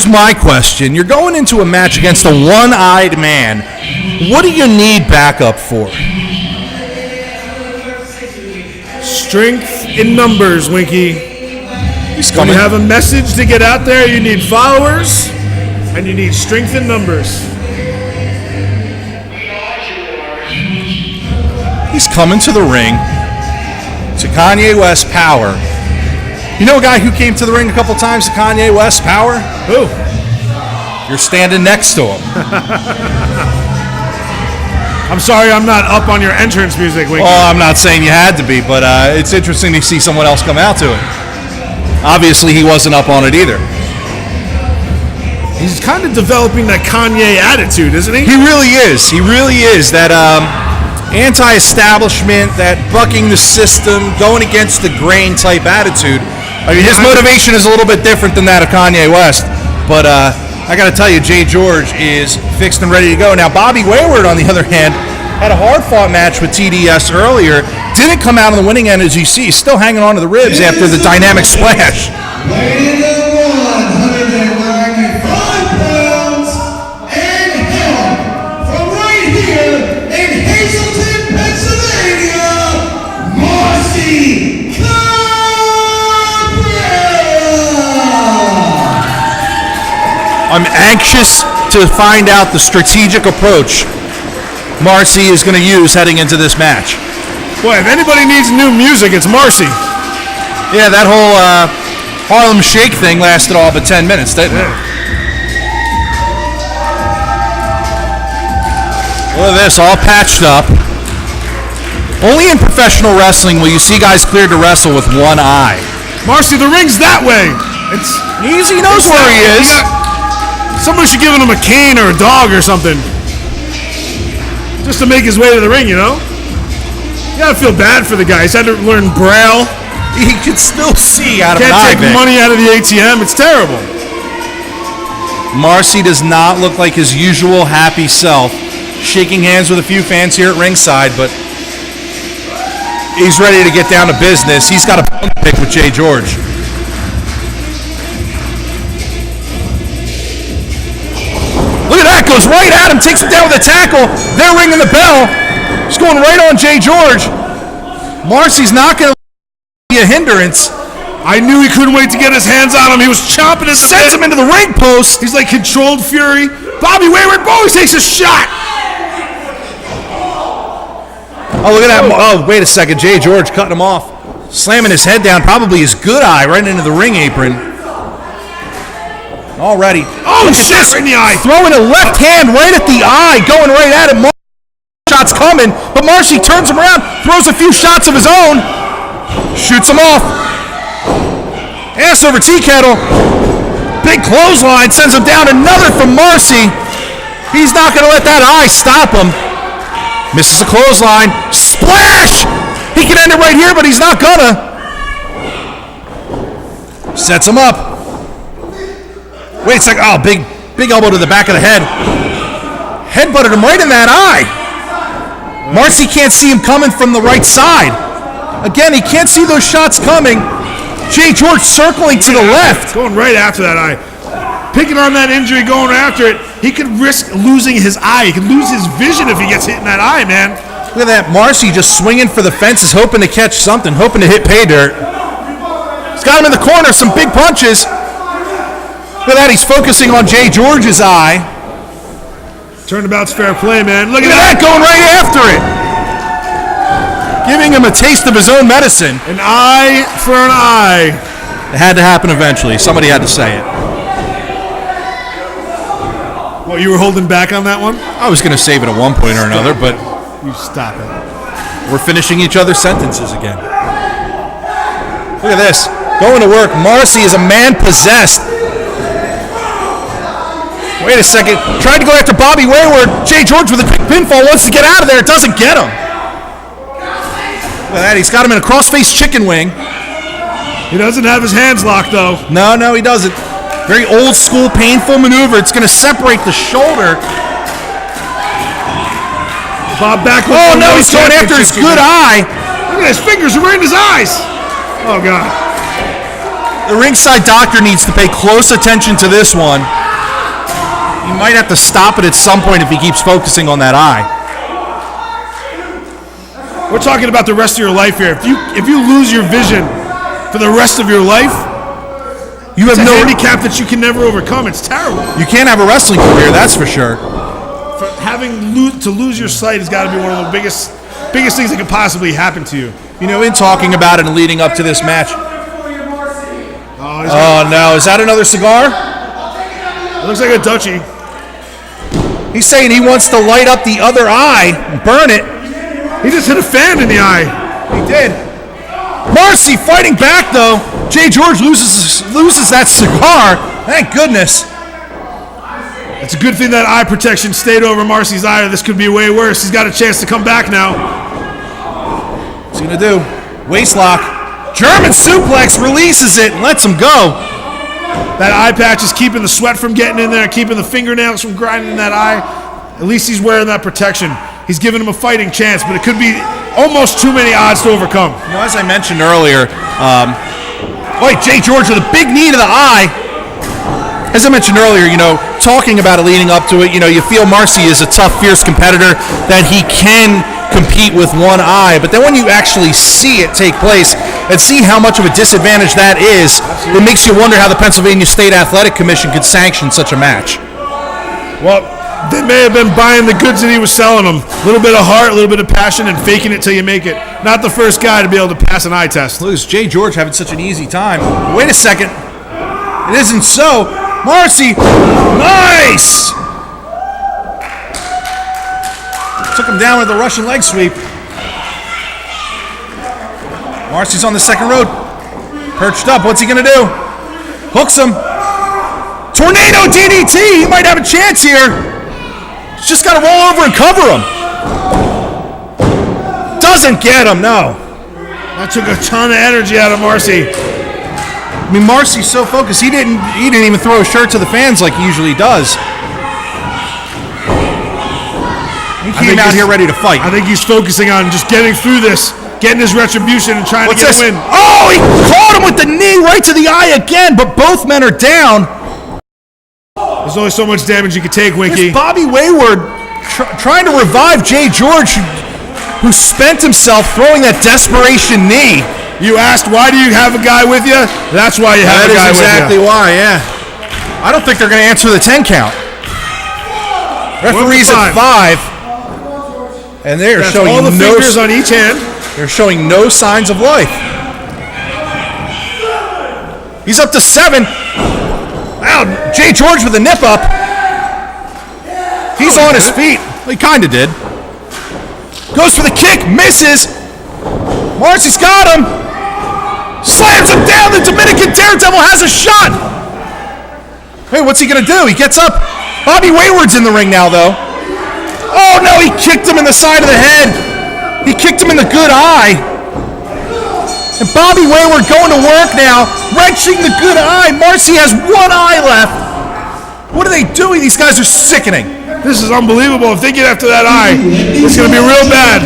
my question. You're going into a match against a one-eyed man. What do you need backup for? Strength in numbers, Winky. He's When coming. you have a message to get out there, you need followers, and you need strength in numbers. He's coming to the ring. To Kanye West Power. You know a guy who came to the ring a couple times to Kanye West Power? Who? You're standing next to him. I'm sorry I'm not up on your entrance music, Winky. Well, I'm not saying you had to be, but it's interesting to see someone else come out to it. Obviously, he wasn't up on it either. He's kind of developing that Kanye attitude, isn't he? He really is. He really is. That anti-establishment, that bucking the system, going against the grain type attitude. I mean, his motivation is a little bit different than that of Kanye West. But I got to tell you, Jgeorge is fixed and ready to go. Now, Bobby Wayward, on the other hand, had a hard-fought match with TDS earlier. Didn't come out on the winning end, as you see. He's still hanging on to the ribs after the dynamic splash. Weighing in 195 pounds and held from right here in Hazleton, Pennsylvania, Marcy Cabrera. I'm anxious to find out the strategic approach Marcy is going to use heading into this match. Boy, if anybody needs new music, it's Marcy. Yeah, that whole Harlem Shake thing lasted all but 10 minutes, didn't it? Look at this, all patched up. Only in professional wrestling will you see guys cleared to wrestle with one eye. Marcy, the ring's that way. It's Easy, he knows where he is. Somebody should give him a cane or a dog or something. Just to make his way to the ring, you know? You gotta feel bad for the guy. He's had to learn Braille. He can still see out of an Can't eye, take Vic. money out of the ATM. It's terrible. Marcy does not look like his usual happy self, shaking hands with a few fans here at ringside, but he's ready to get down to business. He's got a bone to pick with Jgeorge. Look at that, goes right at him, takes him down with a tackle. They're ringing the bell. He's going right on Jgeorge. Marcy's not going to be a hindrance. I knew he couldn't wait to get his hands on him. He was chomping at the Sends him into the ring post. He's like controlled fury. Bobby Wayward always takes a shot. Oh, look at that. Oh, wait a second. Jgeorge cutting him off. Slamming his head down. Probably his good eye right into the ring apron. Already. Oh, shit, right in the eye. Throwing a left hand right at the eye. Going right at him. Shots coming. But Marcy turns him around. Throws a few shots of his own. Shoots him off. Ass over tea kettle. Big clothesline. Sends him down. Another from Marcy. He's not going to let that eye stop him. Misses a clothesline. Splash! He can end it right here, but he's not gonna. Sets him up. Wait a second. Oh, big elbow to the back of the head. Headbutted him right in that eye. Marcy can't see him coming from the right side. Again, he can't see those shots coming. Jgeorge circling to the left. Going right after that eye. Picking on that injury, going after it. He could risk losing his eye. He could lose his vision if he gets hit in that eye, man. Look at that. Marcy just swinging for the fences, hoping to catch something, hoping to hit pay dirt. He's got him in the corner, some big punches. Look at that. He's focusing on Jgeorge's eye. Turnabout's fair play, man. Look Look at at that, going right after it. Giving him a taste of his own medicine. An eye for an eye. It had to happen eventually. Somebody had to say it. Well, you were holding back on that one? I was going to save it at one point or another, but You stop it. we're finishing each other's sentences again. Look at this. Going to work. Marcy is a man possessed. Wait a second. Tried to go after Bobby Wayward. Jgeorge with a quick pinfall wants to get out of there. It doesn't get him. Look at that. He's got him in a cross-face chicken wing. He doesn't have his hands locked, though. No, he doesn't. Very old school, painful maneuver. It's going to separate the shoulder. Bob back. Oh, no, he's going after his good eye. Look at his fingers are right in his eyes. Oh, God. The ringside doctor needs to pay close attention to this one. He might have to stop it at some point if he keeps focusing on that eye. We're talking about the rest of your life here. If you lose your vision for the rest of your life, you have no handicap that you can never overcome. It's terrible. You can't have a wrestling career, that's for sure. To lose your sight has got to be one of the biggest things that could possibly happen to you. You know, in talking about it and leading up to this match. Oh no, is that another cigar? It looks like a Dutchie. He's saying he wants to light up the other eye and burn it. He just hit a fan in the eye. He did. Marcy fighting back though. Jgeorge loses that cigar. Thank goodness. It's a good thing that eye protection stayed over Marcy's eye, or this could be way worse. He's got a chance to come back now. What's he gonna do? Waist lock. German suplex, releases it and lets him go. That eye patch is keeping the sweat from getting in there, keeping the fingernails from grinding in that eye. At least he's wearing that protection. He's giving him a fighting chance, but it could be almost too many odds to overcome. You know, as I mentioned earlier, Jgeorge with a big knee to the eye. As I mentioned earlier, you know, talking about it leading up to it, you know, you feel Marcy is a tough, fierce competitor, that he can compete with one eye. But then when you actually see it take place and see how much of a disadvantage that is, it makes you wonder how the Pennsylvania State Athletic Commission could sanction such a match. Well, they may have been buying the goods that he was selling them. A little bit of heart, a little bit of passion, and faking it till you make it. Not the first guy to be able to pass an eye test. Look, Jgeorge having such an easy time. Wait a second. It isn't so. Marcy, nice! Took him down with a Russian leg sweep. Marcy's on the second rope. Perched up, what's he gonna do? Hooks him. Tornado DDT, he might have a chance here. He's just gotta roll over and cover him. Doesn't get him, no. That took a ton of energy out of Marcy. I mean, Marcy's so focused, he didn't even throw a shirt to the fans like he usually does. He came out here ready to fight. I think he's focusing on just getting through this, getting his retribution, and trying to get a win. Oh, he caught him with the knee right to the eye again, but both men are down. There's only so much damage you can take, Winky. Here's Bobby Wayward trying to revive Jgeorge, who spent himself throwing that desperation knee. You asked, why do you have a guy with you? That's why you have a guy with you. That is exactly why, yeah. I don't think they're going to answer the 10 count. Referee's at 5. And they are showing all the fingers on each hand. They're showing no signs of life. He's up to 7. Wow, Jgeorge with a nip up. He's on his feet. Well, he kind of did. Goes for the kick, misses. Marcy's got him. Slams him down. The Dominican Daredevil has a shot. Hey, what's he going to do? He gets up. Bobby Wayward's in the ring now, though. Oh, no, he kicked him in the side of the head. He kicked him in the good eye. And Bobby Wayward going to work now, wrenching the good eye. Marcy has one eye left. What are they doing? These guys are sickening. This is unbelievable. If they get after that eye, it's going to be real bad.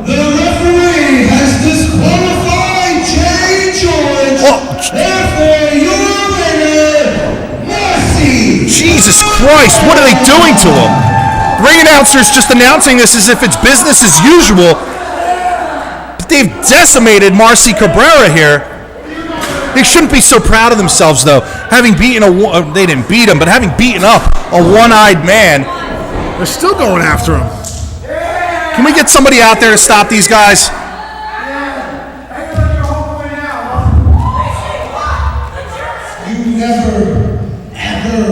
The referee has disqualified Jgeorge. Therefore, your winner, Marcy. Jesus Christ, what are they doing to him? Ring announcer's just announcing this as if it's business as usual. But they've decimated Marcy Cabrera here. They shouldn't be so proud of themselves, though. Having beaten they didn't beat him, but having beaten up a one-eyed man. They're still going after him. Can we get somebody out there to stop these guys? You never, ever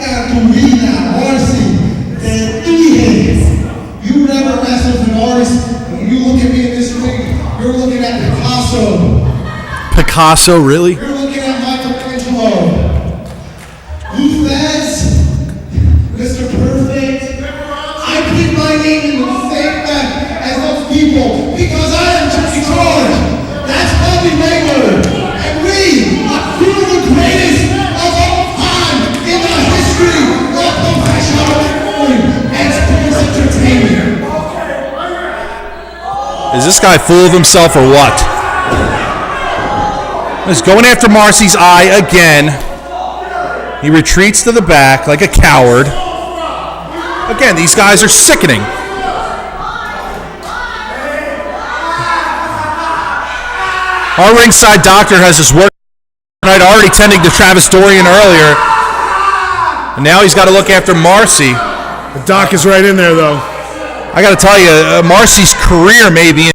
got to read that, Marcy. Te dije. You never wrestled an artist. When you look at me in this ring, you're looking at Picasso. Picasso, really? You're looking at Michelangelo. Who's that? Mr. Perfect. I put my name in the same mat as those people because I am Jgeorge. That's Bobby Wayward. And we are two of the greatest of all time in the history of professional wrestling and sports entertainment. Is this guy full of himself or what? He's going after Marcy's eye again. He retreats to the back like a coward. Again, these guys are sickening. Our ringside doctor has his work tonight, already tending to Travis Dorian earlier. And now he's got to look after Marcy. The doc is right in there, though. I got to tell you, Marcy's career may be